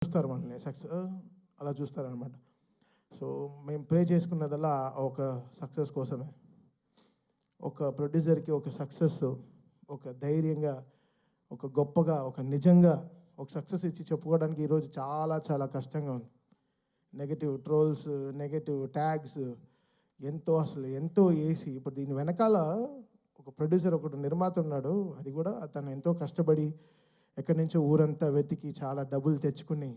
చూస్తారు మనల్ని అలా చూస్తారనమాట. సో మేము ప్రే చేసుకున్నదల్లా ఒక సక్సెస్ కోసమే. ఒక ప్రొడ్యూసర్కి ఒక సక్సెస్, ఒక ధైర్యంగా, ఒక గొప్పగా, ఒక నిజంగా ఒక సక్సెస్ ఇచ్చి చెప్పుకోవడానికి ఈరోజు చాలా చాలా కష్టంగా ఉంది. నెగటివ్ ట్రోల్స్, నెగటివ్ ట్యాగ్స్ అసలు ఎంతో వేసి ఇప్పుడు దీని వెనకాల ఒక ప్రొడ్యూసర్, ఒకటి నిర్మాత ఉన్నాడు. అది కూడా తను ఎంతో కష్టపడి ఎక్కడి నుంచో ఊరంతా వెతికి చాలా డబ్బులు తెచ్చుకుని,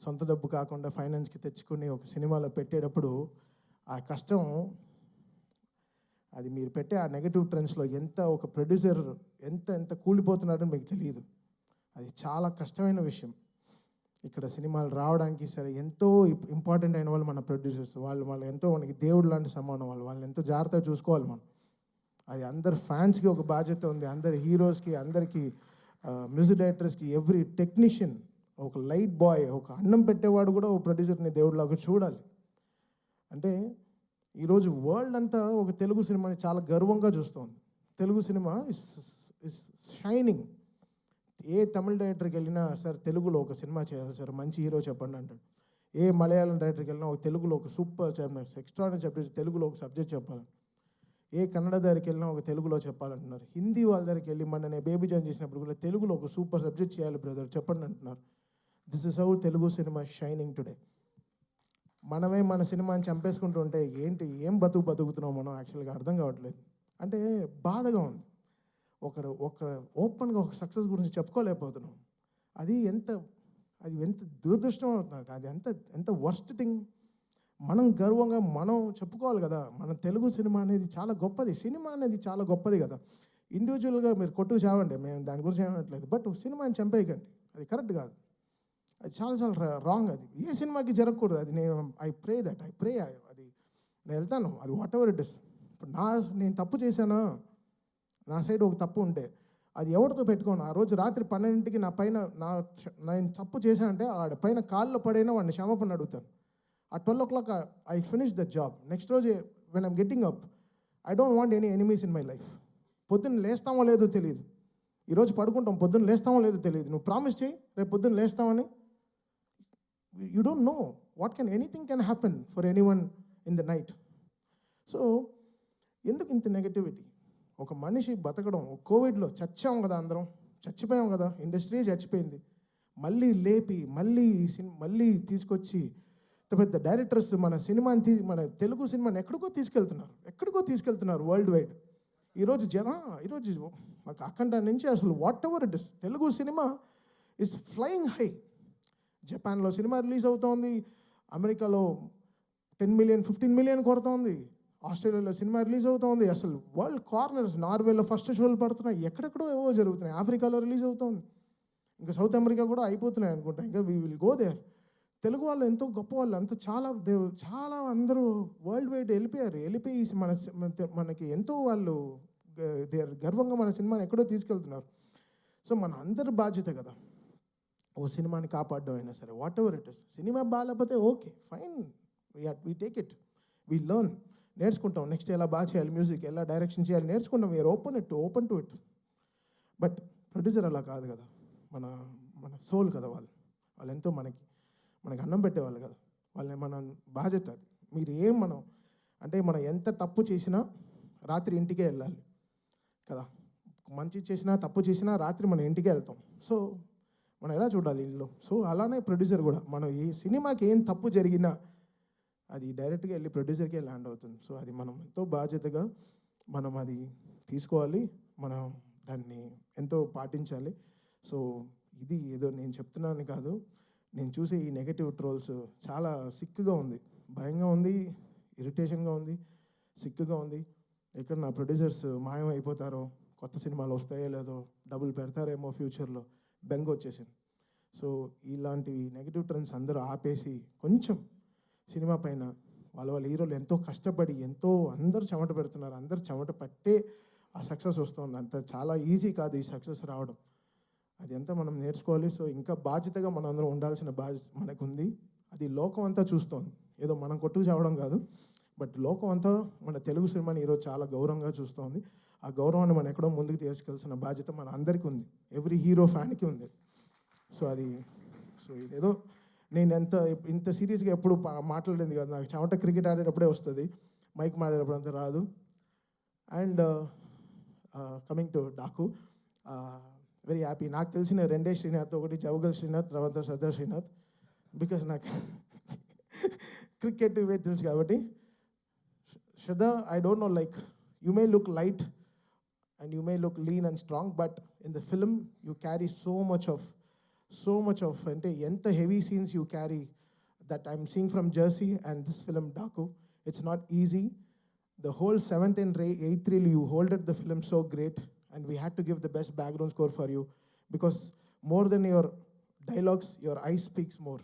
సొంత డబ్బు కాకుండా ఫైనాన్స్కి తెచ్చుకుని ఒక సినిమాలో పెట్టేటప్పుడు ఆ కష్టం, అది మీరు పెట్టే ఆ నెగటివ్ ట్రెండ్స్లో ఒక ప్రొడ్యూసర్ ఎంత కూలిపోతున్నాడని మీకు తెలియదు. అది చాలా కష్టమైన విషయం. ఇక్కడ సినిమాలు రావడానికి సరే ఎంతో ఇంపార్టెంట్ అయిన వాళ్ళు మన ప్రొడ్యూసర్స్. వాళ్ళు ఎంతో మనకి దేవుడు లాంటి సమానం. వాళ్ళని ఎంతో జాగ్రత్తగా చూసుకోవాలి మనం. అది అందరు ఫ్యాన్స్కి ఒక బాధ్యత ఉంది, అందరి హీరోస్కి, అందరికీ మ్యూజిక్ డైరెక్టర్స్కి, ఎవ్రీ టెక్నీషియన్, ఒక లైట్ బాయ్, ఒక అన్నం పెట్టేవాడు కూడా ఒక ప్రొడ్యూసర్ని దేవుడిలాగా చూడాలి. అంటే ఈరోజు వరల్డ్ అంతా ఒక తెలుగు సినిమాని చాలా గర్వంగా చూస్తుంది. Telugu cinema is shining. ఏ తమిళ డైరెక్టర్కి వెళ్ళినా సార్ తెలుగులో ఒక సినిమా చేయాలి సార్, మంచి హీరో చెప్పండి అంటాడు. ఏ మలయాళం డైరెక్టర్కి వెళ్ళినా ఒక తెలుగులో ఒక సూపర్ ఎక్స్ట్రాడినరీ సబ్జెక్ట్, తెలుగులో ఒక సబ్జెక్ట్ చెప్పాలి. ఏ కన్నడ దగ్గరికి వెళ్ళినా ఒక తెలుగులో చెప్పాలంటున్నారు. హిందీ వాళ్ళ దగ్గరికి వెళ్ళి నేను బేబీ జాయిన్ చేసినప్పుడు కూడా తెలుగులో ఒక సూపర్ సబ్జెక్ట్ చేయాలి బ్రదర్ చెప్పండి అంటున్నారు. This is how Telugu cinema shining today. మనమే మన సినిమాని చంపేసుకుంటూ ఉంటే ఏం బతుకుతున్నాం మనం యాక్చువల్గా అర్థం కావట్లేదు. అంటే బాధగా ఉంది. ఒక ఓపెన్గా ఒక సక్సెస్ గురించి చెప్పుకోలేకపోతున్నాం. అది ఎంత దురదృష్టం అవుతుంది. అది ఎంత వర్స్ట్ థింగ్. మనం గర్వంగా మనం చెప్పుకోవాలి కదా, మన తెలుగు సినిమా అనేది చాలా గొప్పది. సినిమా అనేది చాలా గొప్పది కదా. ఇండివిజువల్గా మీరు కొట్టుకు చావండి, మేము దాని గురించి ఏమనట్లేదు. బట్ సినిమాని చంపేయకండి, అది కరెక్ట్ కాదు. అది చాలా చాలా రాంగ్. అది ఏ సినిమాకి జరగకూడదు. అది ఐ ప్రే అది నేను వెళ్తాను, అది వాట్ ఎవర్ ఇట్ ఇస్. ఇప్పుడు నేను తప్పు చేశానా, నా సైడ్ ఒక తప్పు ఉంటే అది ఎవరితో పెట్టుకోను. ఆ రోజు రాత్రి 12కి నా పైన నేను తప్పు చేశానంటే ఆడ పైన కాళ్ళలో పడైనా వాడిని క్షమాపణ అడుగుతాను. ఆ 12 o'clock I finish the job. Next రోజు when I'm getting up, I don't want any enemies in my life. పొద్దున్న లేస్తామో లేదో తెలియదు, ఈరోజు పడుకుంటాం, పొద్దున్న లేస్తామో లేదో తెలియదు. నువ్వు ప్రామిస్ చేయి రేపు పొద్దున్న లేస్తామని. You don't know what anything can happen for anyone in the night. So ఎందుకు ఇంత నెగటివిటీ? ఒక మనిషి బతకడం, కోవిడ్లో చచ్చాం కదా, అందరం చచ్చిపోయాం కదా, ఇండస్ట్రీ చచ్చిపోయింది. మళ్ళీ లేపి మళ్ళీ తీసుకొచ్చి పెద్ద డైరెక్టర్స్ మన సినిమాని మన తెలుగు సినిమాని ఎక్కడికో తీసుకెళ్తున్నారు వరల్డ్ వైడ్. ఈరోజు మాకు అఖండ నుంచి అసలు what ever it is, Telugu cinema is flying high. జపాన్లో సినిమా రిలీజ్ అవుతోంది, అమెరికాలో 10 million 15 million కొడుతోంది, ఆస్ట్రేలియాలో సినిమా రిలీజ్ అవుతోంది. అసలు వరల్డ్ కార్నర్స్, నార్వేలో ఫస్ట్ షోలు పడుతున్నాయి, ఎక్కడెక్కడో ఏవో జరుగుతున్నాయి, ఆఫ్రికాలో రిలీజ్ అవుతోంది, ఇంకా సౌత్ అమెరికా కూడా అయిపోతున్నాయి అనుకుంటా. ఇంకా we will go there. Telugu వాళ్ళు ఎంతో గొప్ప వాళ్ళు, అంత చాలా అందరూ వరల్డ్ వైడ్ వెళ్ళిపోయి మనకి ఎంతో వాళ్ళు గర్వంగా మన సినిమాని ఎక్కడో తీసుకెళ్తున్నారు. సో మన అందరి బాధ్యత కదా ఓ సినిమాని కాపాడడం అయినా సరే, whatever it is. Cinema బాగాలేకపోతే okay fine, we take it, we learn, నేర్చుకుంటాం. నెక్స్ట్ ఎలా బాగా చేయాలి, మ్యూజిక్ ఎలా డైరెక్షన్ చేయాలి నేర్చుకుంటాం. We are open to it. But producer అలా కాదు కదా, మన సోల్ కదా వాళ్ళు ఎంతో మనకి అన్నం పెట్టేవాళ్ళు కదా, మన బాధ్యత అది. మనం ఎంత తప్పు చేసినా రాత్రి ఇంటికే వెళ్ళాలి కదా, మంచి చేసినా తప్పు చేసినా రాత్రి మనం ఇంటికే వెళ్తాం. సో మనం ఎలా చూడాలి ఇల్లు. సో అలానే ప్రొడ్యూసర్ కూడా, మనం ఈ సినిమాకి ఏం తప్పు జరిగినా అది డైరెక్ట్గా వెళ్ళి ప్రొడ్యూసర్కే ల్యాండ్ అవుతుంది. సో అది మనం ఎంతో బాధ్యతగా మనం అది తీసుకోవాలి, మనం దాన్ని ఎంతో పాటించాలి. సో ఇది ఏదో నేను చెప్తున్నాను కాదు, నేను చూసే ఈ నెగటివ్ ట్రోల్స్ చాలా సిక్కుగా ఉంది, భయంగా ఉంది, ఇరిటేషన్గా ఉంది, సిక్కుగా ఉంది. ఎక్కడ నా ప్రొడ్యూసర్స్ మాయం అయిపోతారో, కొత్త సినిమాలు వస్తాయో లేదో, డబ్బులు పెడతారేమో ఫ్యూచర్లో, బెంగ వచ్చేసింది. సో ఇలాంటివి నెగటివ్ ట్రెండ్స్ అందరూ ఆపేసి కొంచెం సినిమా పైన వాళ్ళ హీరోలు ఎంతో కష్టపడి అందరూ చెమట పెడుతున్నారు, అందరూ చెమట పట్టే ఆ సక్సెస్ వస్తుంది. అంత చాలా ఈజీ కాదు ఈ సక్సెస్ రావడం, అది అంతా మనం నేర్చుకోవాలి. సో ఇంకా బాధ్యతగా మనం అందరం ఉండాల్సిన బాధ్యత మనకుంది. అది లోకం అంతా చూస్తోంది, ఏదో మనం కొట్టుకు చావడం కాదు, బట్ లోకం అంతా మన తెలుగు సినిమాని ఈరోజు చాలా గౌరవంగా చూస్తోంది. ఆ గౌరవాన్ని మనం ఎక్కడో ముందుకు తీసుకెళ్లాల్సిన బాధ్యత మన అందరికీ ఉంది, ఎవ్రీ హీరో ఫ్యాన్కి ఉంది. సో ఇదేదో నేను ఇంత సీరియస్గా ఎప్పుడు మాట్లాడలేదు కదా. నాకు చెమట క్రికెట్ ఆడేటప్పుడే వస్తుంది, మైక్ మాడేటప్పుడు అంత రాదు. And coming to Daaku, very happy. నాకు తెలిసిన రెండే శ్రీనాథ్, ఒకటి జవగల్ శ్రీనాథ్, తర్వాత సదర్ శ్రీనాథ్. బికాస్ నాకు క్రికెట్ ఇవే తెలుసు కాబట్టి. Shraddha, I don't know, like, you may look light and you may look lean and strong, but in the film you carry so much of ante enta heavy scenes you carry that I'm seeing from Jersey and this film Daku. It's not easy. The whole 7th and 8th reel you holded the film so great, and we had to give the best background score for you because more than your dialogues, your eyes speaks more.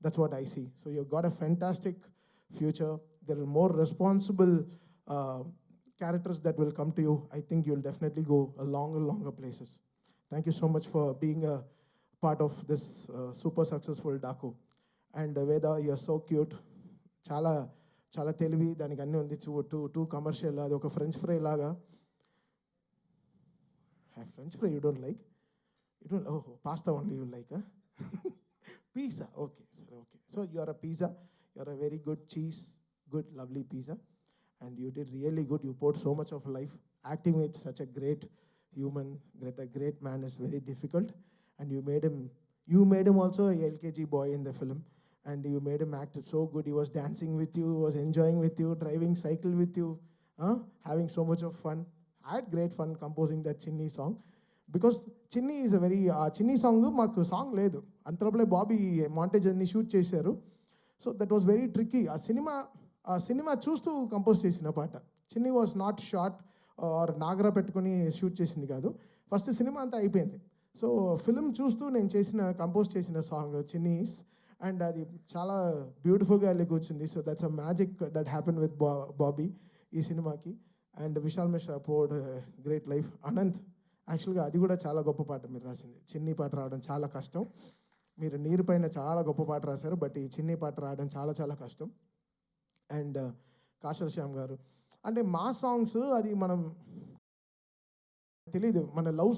That's what I see. So you've got a fantastic future. There are more responsible characters that will come to you. I think you'll definitely go a longer places. Thank you so much for being a part of this super successful Daku. And Veda, you're so cute. చాలా తెలివి, దానికి అన్నీ ఉంది. Two commercial, అది ఒక French fry లాగా. French fry you don't like? You don't? ఓహో, pasta only you like? Pizza, okay, sir, okay. So you are a pizza, you are a very good cheese, good, lovely pizza, and you did really good. You poured so much of life. Acting with such a great human, a great man is very difficult, and you made him also a LKG boy in the film, and you made him act so good. He was dancing with you, was enjoying with you, driving cycle with you, having so much of fun. I had great fun composing that Chinni song. Because చిన్ని is a very, ఆ చిన్ని song మాకు song లేదు, అంతలోపలే Bobby montage అన్ని shoot చేశారు. So that was very tricky. ఆ cinema చూస్తూ compose చేసిన పాట. చిన్ని వాజ్ నాట్ షార్ట్ ఆర్ నాగరా పెట్టుకుని షూట్ చేసింది కాదు. ఫస్ట్ సినిమా అంతా అయిపోయింది. సో ఫిల్మ్ చూస్తూ నేను కంపోజ్ చేసిన సాంగ్ చిన్నీస్, అండ్ అది చాలా బ్యూటిఫుల్గా వెళ్ళి కూర్చుంది. So that's a magic that happen with Bobby ఈ సినిమాకి. And Vishal Mishra poured great life. Anant, యాక్చువల్గా అది కూడా చాలా గొప్ప పాట మీరు రాసింది. చిన్ని పాట రావడం చాలా కష్టం. మీరు నీరు పైన చాలా గొప్ప పాట రాశారు, బట్ ఈ చిన్ని పాట రావడం చాలా కష్టం. అండ్ కాశల్ శ్యామ్ గారు, అంటే మా సాంగ్స్ అది మనం తెలీదు, మన లవ్